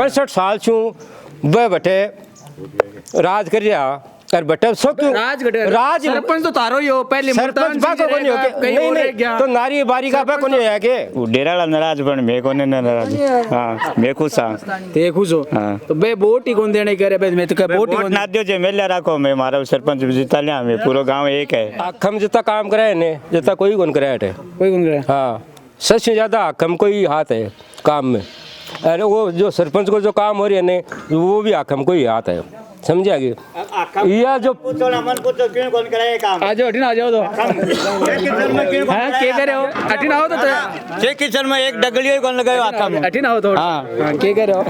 65 साल छू वह बटे राज कर रहा कर बटे सब क्यों राज सरपंच तो तारो ही हो पहले सरपंच बाको कोनी हो के नहीं तो नारी बारी का बाको नहीं है के वो डेराला नाराज पण मैं कोने नाराज हां मैं खुश हां ते खुश हो तो बे वोट ही कौन देने करे बे मैं तो वोट ही ना दियो जे मेला राखो मैं मारो सरपंच जीता लिया मैं पूरा गांव एक है आखम जितना काम करे ने जितना कोई कौन करे है कोई कौन करे हां सबसे ज्यादा आखम को ही हाथ है काम में। अरे वो जो सरपंच को जो काम हो रही है ने वो भी आखम को ही हाथ है समझा गया या जो मन को तो क्यों कौन कराए काम आ जाओ हटिन आ जाओ तो हां के करे हो हटिन आओ तो जे किचन में एक डगलियो ही कौन लगायो आखा में हटिन आओ तो हां के करे हो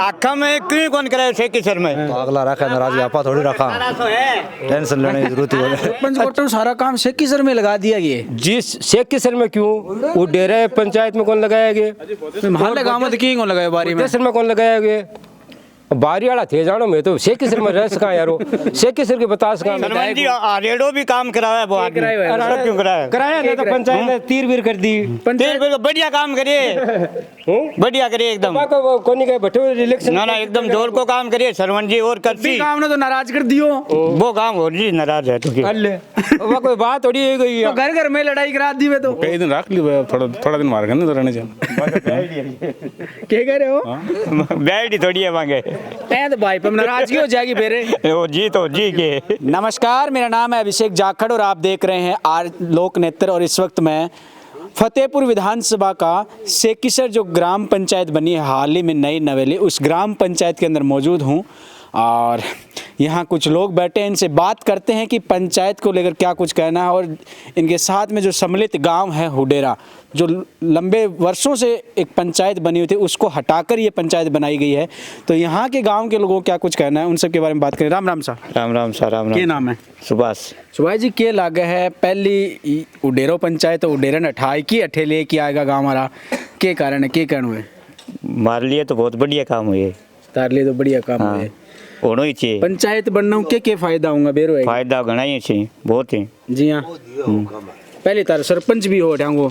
आखा में क्यों कौन कराए से किचन में अगला रखा नाराज आपा थोड़ी रखा टेंशन लेने की जरूरत है सरपंच को सारा काम शेखी सर में लगा दिया गया जी शेखी सर में क्यों वो डेरा पंचायत में कौन लगाया गया मोहल्ले गांव में की कौन लगाया बारी में सर में कौन लगाया गया बारी वाला थे जानो मैं तो शेखी सर में रह सका यारो शेखी सर के बता सका सरपंच जी रेडो भी काम कराया है वो आदमी क्यों कराया कराया ना तो पंचायत ने तीर बीर कर दी तीर बीर बढ़िया काम करिए बढ़िया करिए एकदम कोनी के बैठे इलेक्शन ना ना एकदम जोर को काम करिए सरपंच जी और करती काम ने तो नाराज कर दियो वो काम हो जी नाराज है तो वो कोई बात थोड़ी हो गई तो घर घर में लड़ाई करा दी वे तो कई दिन रख ली थोड़ा दिन मार करने तो रहने चाहिए के कह रहे हो बैठी थोड़ी है मांगे तो भाई पर नाराजगी हो जाएगी फिर वो जी तो जी के। नमस्कार, मेरा नाम है अभिषेक जाखड़ और आप देख रहे हैं आर लोक नेत्र। और इस वक्त मैं फतेहपुर विधानसभा का सेकिसर जो ग्राम पंचायत बनी है हाल ही में नई नवेली, उस ग्राम पंचायत के अंदर मौजूद हूँ और यहाँ कुछ लोग बैठे हैं, इनसे बात करते हैं कि पंचायत को लेकर क्या कुछ कहना है। और इनके साथ में जो सम्मिलित गांव है हुडेरा, जो लंबे वर्षों से एक पंचायत बनी हुई थी, उसको हटाकर ये पंचायत बनाई गई है। तो यहाँ के गांव के लोगों को क्या कुछ कहना है, उन सब के बारे में बात करें। राम राम सा। राम राम सा। राम राम। क्या नाम है? सुभाष। सुभाष जी, क्या लागे है पहली उडेरो पंचायत तो उडेरा ने अठाई की अठे ले के आएगा गाँव हमारा, के कारण है, के कारण हुए? हमारे लिए तो बहुत बढ़िया काम हुए, तार लिए तो बढ़िया काम हुए। होना ही चाहिए। पंचायत बनना के फायदा होगा बेरो है? फायदा घना ही चाहिए, बहुत ही। जी हाँ, पहले तार सरपंच भी हो ढांगो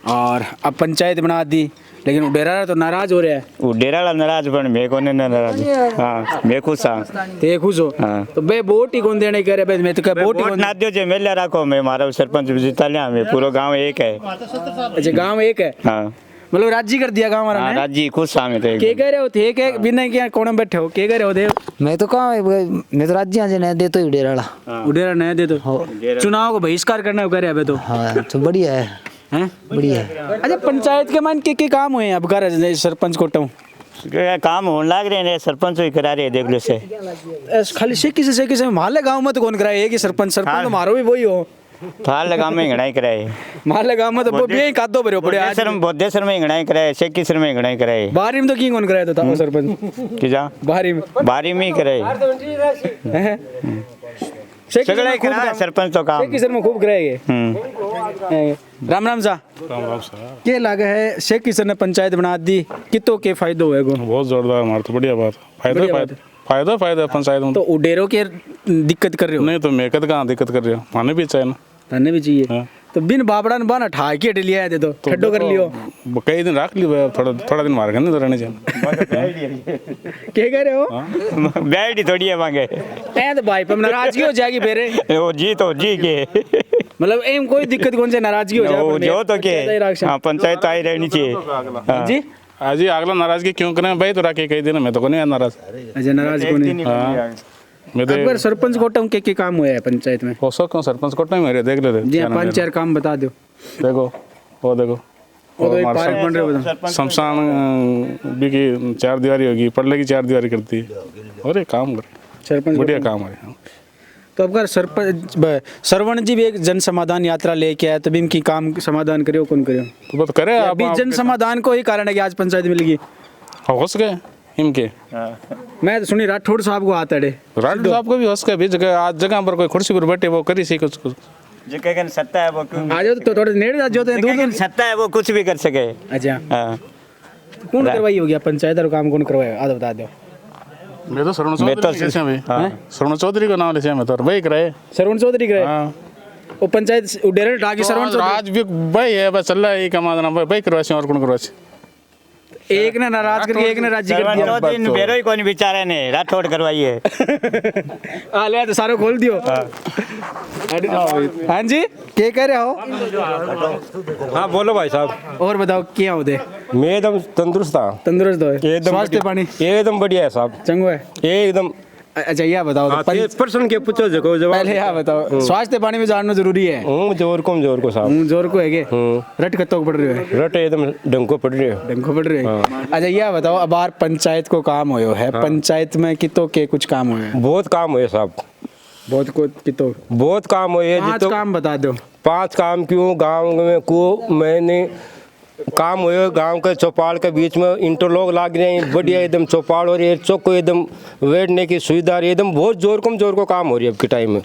और अब पंचायत बना दी, लेकिन उडेरा तो नाराज हो रहा है। उडेरा नाराज पण मैं कोने नाराज हां मैं खुश हां ते खुश हो तो बे वोट ही कौन देने करे बे मैं तो वोट ही ना दियो जे मेला राखो मैं मारो सरपंच जीता लिया मैं पूरा गांव एक है। अच्छा गांव एक है? हां मतलब राज्य कर दिया गांव हमारा ने? राज्य खुश हां मैं तो। के कह रहे हो थे के बिना क्या कोण में बैठे हो, के कह रहे हो देव? मैं तो कहा मैं तो राज्य आज नहीं दे तो उडेरा उडेरा नहीं दे तो चुनाव को बहिष्कार करना है कह रहे अबे तो। हाँ तो बढ़िया है, हैं बढ़िया है। अच्छा पंचायत के मान के काम हुए हैं अब कर सरपंच कोटा काम होने लग रहे हैं, सरपंच ही करा रहे हैं देख लो से खाली से किसी माले गांव में तो कौन कराए एक ही सरपंच तो मारो भी वही हो थाल लगा में घणाई कराए माले गांव में तो वो भी कादो भरे पड़े आज सर बोधेसर में घणाई कराए सेकिसर में घणाई कराए बारी में तो की कौन कराए तो था सरपंच कि जा बारी में ही कराए सगड़ा ही कराए सरपंच तो काम सेकिसर में खूब कराएंगे। राम राम सा। राम राम सा। क्या लगा है सेकिसर ने पंचायत बना दी, कितो के फायदे हुए गो? बहुत जोरदार हमारे तो बढ़िया बात, फायदा पंचायत में। तो उडेरो के दिक्कत कर रहे हो? नहीं तो मैं कहाँ दिक्कत कर रही हूँ, माने भी चाहिए ना, थाने भी चाहिए। तो बिन बाबड़ा ने बना ठा के हट लिया है तो ठड्डो कर लियो कई दिन रख ली थोड़ा दिन मार करने तो रहने चाहिए। क्या कह रहे हो? बैठी थोड़ी है मांगे तो भाई पर नाराजगी हो जाएगी फिर वो जी तो जी के मतलब एम कोई दिक्कत कौन से नाराजगी हो जाए जो तो के पंचायत आई रहनी चाहिए जी। आज ही अगला नाराजगी क्यों करें भाई, तो राके कई दिन मैं तो नहीं नाराज। अच्छा नाराज को नहीं। मैं तो अगर सरपंच कोटा के काम हुआ है पंचायत में? हो सको सरपंच कोटा में मेरे देख ले जी 5-4 काम बता दो। देखो वो देखो शमशान भी की 4 दीवारी होगी, पड़ले की 4 दीवारी करती है और एक काम कर सरपंच बढ़िया काम है। तो अब अगर सरपंच सरवण जी भी एक जन समाधान यात्रा लेके आए तो भी इनकी काम समाधान करियो कौन करियो? तो बस करे आप जन समाधान को ही कारण है कि आज पंचायत मिल गई। हो सके इनके मैं तो सुनी राठौड़ साहब को हाथ अड़े, राठौड़ साहब को भी हो सके भी जगह आज जगह पर कोई कुर्सी पर बैठे वो करी सी कुछ जो कह सत्ता है वो आ जाओ तो थोड़े नेड़े आ जाओ तो सत्ता है वो कुछ भी कर सके। अच्छा कौन करवाई हो गया पंचायत और काम कौन करवाया आधा बता दो। मैं तो श्रवण चौधरी का नाम ले मैं तो वही कराए श्रवण चौधरी कराए। वो पंचायत उडेरा ढाकी श्रवण चौधरी आज भी भाई है बस चल रहा है कमा देना भाई करवासी और कौन करवासी एक ने नाराज करके एक ने राजी कर दिया दो दिन बेरो ही कोई बेचारे ने राठौड़ करवाइए। आ ले तो सारो खोल दियो। हाँ जी क्या कह रहे हो? हाँ बोलो भाई साहब। और बताओ क्या होते? मैं एकदम तंदुरुस्त था, तंदुरुस्त हो? एकदम स्वास्थ्य बढ़िया। पानी एकदम बढ़िया है साहब, चंगो है? एकदम। अच्छा यह बताओ तो पर्सन के पूछो जगह जवाब। पहले यह बताओ स्वास्थ्य पानी में जानना जरूरी है। जोर को साहब। जोर को है के रट कत्तो पड़ रही है? रट एकदम डंको पड़ रही है। डंको पड़ रही है। अच्छा यह बताओ अब बार पंचायत को काम होयो है, पंचायत में कितो के कुछ काम हुए? बहुत काम हुए साहब, बहुत को कितो बहुत काम हुए। 5 काम बता दो। 5 काम क्यों? गांव में को मैंने काम हुए, गांव के चौपाल के बीच में इंटरलॉक लाग रहे हैं, बढ़िया एकदम चौपाल और चौक को एकदम बैठने की सुविधा रही, एकदम बहुत जोर को काम हो रही है अब के टाइम में।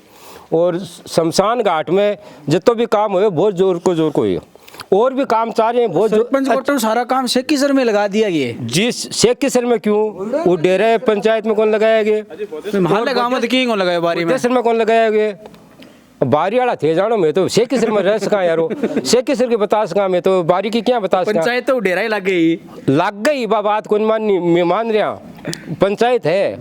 और शमशान घाट में जितना भी काम हुए बहुत जोर को हुई, और भी काम चाह रहे हैं बहुत। सरपंच को सारा काम शेखी सर में लगा दिया गया। जी शेखी सर में क्यों? वो डेरा पंचायत में कौन लगाया गया? महल गाँव में किंग लगाया बारी में? में कौन लगाया गया? बारी वाला थे जानो, मैं तो शेखी सर में रह सका यारो, शेखी सर के बता सका, मैं तो बारी की क्या बता सका। पंचायत तो डेरा ही लग गई बात कौन माननी, मैं मान रहा पंचायत है।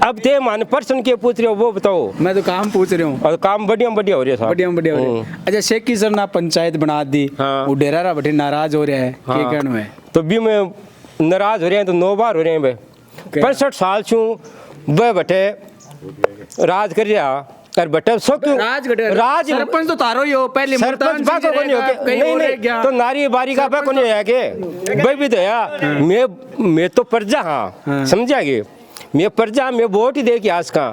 अब थे मान पर्सन के पूछ रहे हो वो बताओ। मैं तो काम पूछ रही हूँ। और काम बढ़िया हो रहा है साहब, बढ़िया हो रहा है। अच्छा शेखी सर ना पंचायत बना दी, वो डेरा रहा बैठे नाराज हो रहा है, क्या कहना है? तो भी मैं नाराज हो रहे हैं तो 9 बार हो रहे हैं भाई। 65 साल छू वह बटे राज कर रहा कर बटे सो क्यों राज सरपंच तो तारो ही हो पहले सरपंच बाको कोनी हो के नहीं तो नारी बारी का बाको नहीं है के भाई भी तो यार मैं तो प्रजा हाँ समझा के मैं प्रजा मैं वोट ही दे के आज का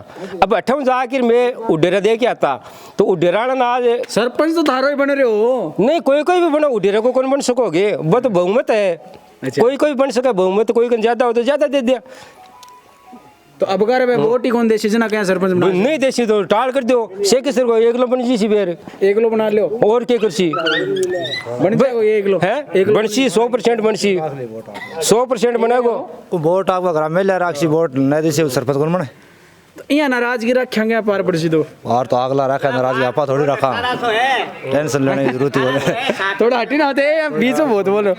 अब 8 जाकर मैं उडेरा दे के आता तो उडेरा ना आज सरपंच तो तारो ही बन रहे हो। नहीं कोई भी बनो, उडेरा को कौन बन सकोगे? वो तो बहुमत है। कोई बन सके बहुमत, कोई ज्यादा हो तो ज्यादा दे दिया। तो अब अगर मैं वोट ही कौन देसी ना क्या सरपंच बना? नहीं देसी तो टाल कर दो, शेख सर को 1 किलो बन जी सी बेर 1 किलो बना लो और क्या करसी बन जाएगा 1 किलो है बनसी 100% बनसी 100% बनेगो। वोट आपका घर में ले राखी वोट नहीं देसी सरपंच कौन बने? तो यहाँ नाराजगी रखेंगे पार पड़सी तो और तो अगला रखा नाराजगी आपा थोड़ी रखा, टेंशन लेने की जरूरत है। थोड़ा हटी ना होते बीच में बहुत बोलो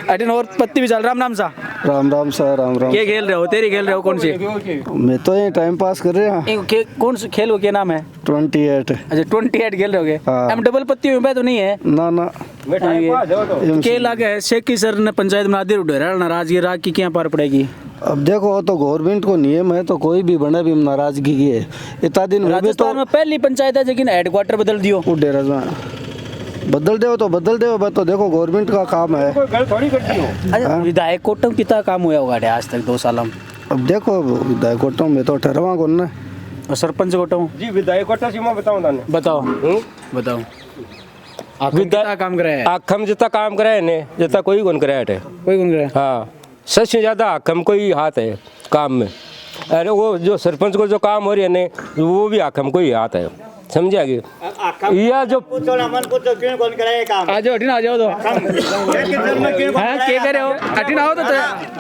हटी। और पत्ती भी चल राम नाम सा राम सर राम क्या खेल रहे हो? तेरी खेल रहे हो कौन सी? मैं तो ये टाइम पास कर रहे हैं। कौन सा खेल हो क्या नाम है? 28। अच्छा 28 खेल रहे हो? हाँ। हम डबल पत्ती में तो नहीं है ना के लागे है शेखी सर ने पंचायत बना दी, नाराजगी राग की क्या पार पड़ेगी? अब देखो तो गवर्नमेंट को नियम है तो कोई भी बने भी नाराजगी की है। इतना दिन राजस्थान में पहली पंचायत है लेकिन हेडक्वार्टर बदल दियो। डेरा बदल दे तो बदल दे, बस तो देखो गवर्नमेंट का काम है। अच्छा विधायक कोटम कितना काम हुआ होगा आज तक 2 साल में? अब देखो विधायक कोटम में तो ठहरवा कौन ना और सरपंच कोटम जी विधायक कोटा सीमा बताओ ना बताओ विधायक काम कराया है? आखम जितना काम कराया ने जितना कोई कौन कराया है। कोई कौन कराया? हाँ सबसे ज्यादा आखम को ही हाथ है काम में। अरे वो जो सरपंच को जो काम हो रही है ने वो भी आखम को ही हाथ है, समझा कि या जो क्यों कौन कराए काम? आ जाओ हटी ना आ जाओ तो हां के करे हो? हटी ना हो तो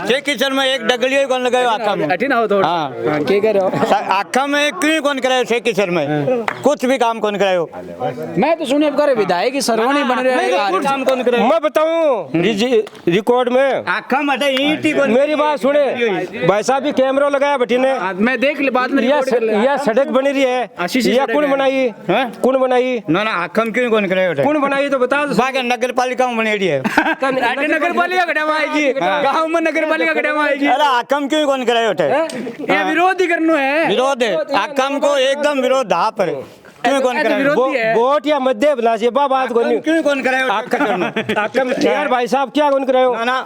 शेखी सर में एक डगलियो ही कौन लगायो आखा में? हटी ना हो थोड़ा हां के करे हो? आखा में क्यों कौन करायो? शेखी सर में कुछ भी काम कौन करायो? मैं तो सुने करे विधायक की सरवणी बन रहे हैं, काम कौन करायो? मैं बताऊं रिकॉर्ड में आखा में ईंट ही कौन? मेरी बात सुने भाई साहब भी कैमरा लगाया बटी ने, मैं देख ले बाद में रिकॉर्ड कर ले। यह सड़क बनी रही है, यह कौन बनाई? कौन बनाई? ना आखम क्यों कौन करायो? कौन बनाई तो बता। बाकी नगर पालिका में बनेड़ी है। नगर पालिका गड्ढा आएगी, गांव में नगर पालिका गड्ढा आएगी। अरे आकम क्यों कौन करायो? ये विरोध ही करनो है, विरोध है आकम को एकदम विरोध धा पर क्यों कौन करायो? वोट या मध्य बला से बात कोनी क्यों कौन करायो? आकम यार भाई साहब क्या कौन करायो? ना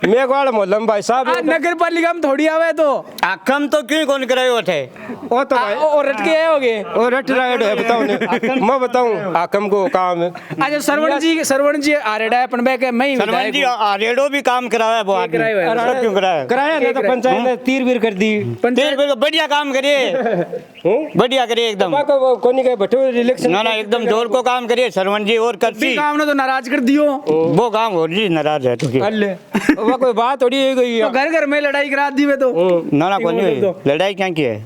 मेघवाड़ मोहल्लम भाई साहब नगर पालिका में थोड़ी आवे तो आकम तो क्यों कौन करायो थे? ओ तो भाई ओ रट के होगे ओ रट राइड है बताओ ने मैं बताऊं आकम को काम है। अच्छा सरवण जी आरेडा है अपन के मैं ही सरवन जी आरेडो भी काम कराया है वो आदमी। कराया क्यों कराया? कराया ना तो पंचायत ने तीर बीर कर दी। तीर बीर बढ़िया काम करिए, बढ़िया करिए एकदम। कोनी के बैठो इलेक्शन ना एकदम जोर को काम करिए सरवन जी और करती काम ने तो नाराज कर दियो। वो काम हो जी नाराज है तो वो कोई बात थोड़ी हो गई तो घर में लड़ाई करा दी वे तो ना कौन हुई लड़ाई क्या की है?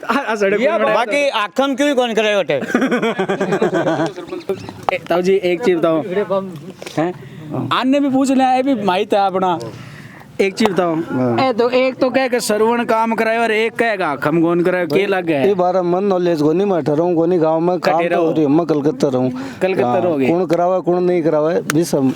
बाकी आखम क्यों कौन करे होते? ताऊ जी एक चीज बताओ हैं आने भी पूछ लिया ये भी माहित है अपना एक चीज बताओ ए तो एक तो कहेगा सरवण काम कराए और एक कहेगा हम कौन कराए के लग गए ये बारह मन नॉलेज कोनी मैं ठहराऊं कोनी गांव में काम कटे तो रहो। हो रही है, मैं कलकत्ता रहूं। कलकत्ता हाँ, रहोगे। कौन करावा कौन नहीं करावा भी सब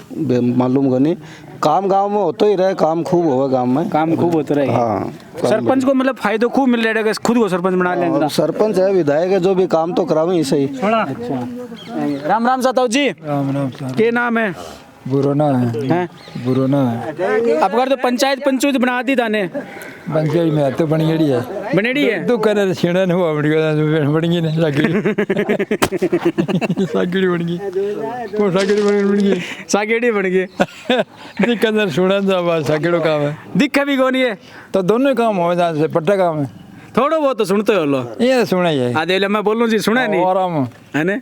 मालूम कोनी। काम गांव में होता ही रहे, काम खूब होगा गांव में। काम खूब होते रहे। हाँ सरपंच को मतलब फायदो खूब मिल रहा है, खुद को सरपंच बना लेंगे। और सरपंच है विधायक है जो भी काम तो करावे ही सही। राम राम साताव जी। राम राम के नाम है? बुरोना है हैं? बुरोना है अब अगर तो पंचायत पंचूत बना दी थाने पंचायत में तो बन गई है बनेड़ी है तो कर छेड़न हुआ बन गई ना सागड़ी सागड़ी बन गई वो सागड़ी बन गई सागेड़ी बन गई। दिक्कत सुनन सा बस सागड़ो काम है दिक्कत भी कौन है? तो दोनों काम हो जहाँ से पट्टा काम है थोड़ा बहुत तो सुनते हो लो। ये सुना ही है आधे मैं बोलूं जी सुना नहीं आराम है ने?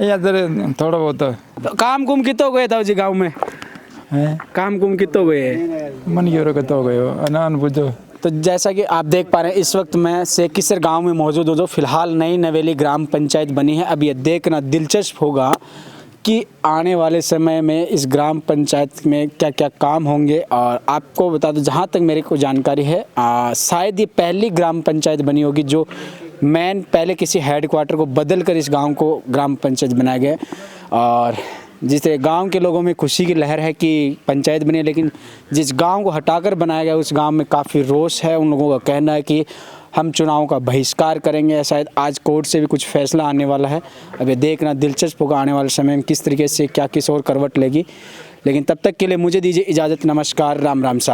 ये तेरे थोड़ा बहुत तो काम कुम कितो गए था जी गांव में? है काम कुम कितो गए? मन की ओर कतो गयो अनान बुझो तो जैसा कि आप देख पा रहे हैं इस वक्त मैं सेकिसर गांव में मौजूद हूँ जो फिलहाल नई नवेली ग्राम पंचायत बनी है। अब ये देखना दिलचस्प होगा कि आने वाले समय में इस ग्राम पंचायत में क्या क्या काम होंगे। और आपको बता दूं जहाँ तक मेरे को जानकारी है शायद ये पहली ग्राम पंचायत बनी होगी जो मेन पहले किसी हेडक्वार्टर को बदल कर इस गांव को ग्राम पंचायत बनाया गया। और जिस तरह गांव के लोगों में खुशी की लहर है कि पंचायत बनी है, लेकिन जिस गांव को हटाकर बनाया गया उस गांव में काफ़ी रोष है। उन लोगों का कहना है कि हम चुनाव का बहिष्कार करेंगे। शायद आज कोर्ट से भी कुछ फैसला आने वाला है। अब ये देखना दिलचस्प होगा आने वाले समय में किस तरीके से क्या किस और करवट लेगी। लेकिन तब तक के लिए मुझे दीजिए इजाज़त। नमस्कार, राम राम साहब।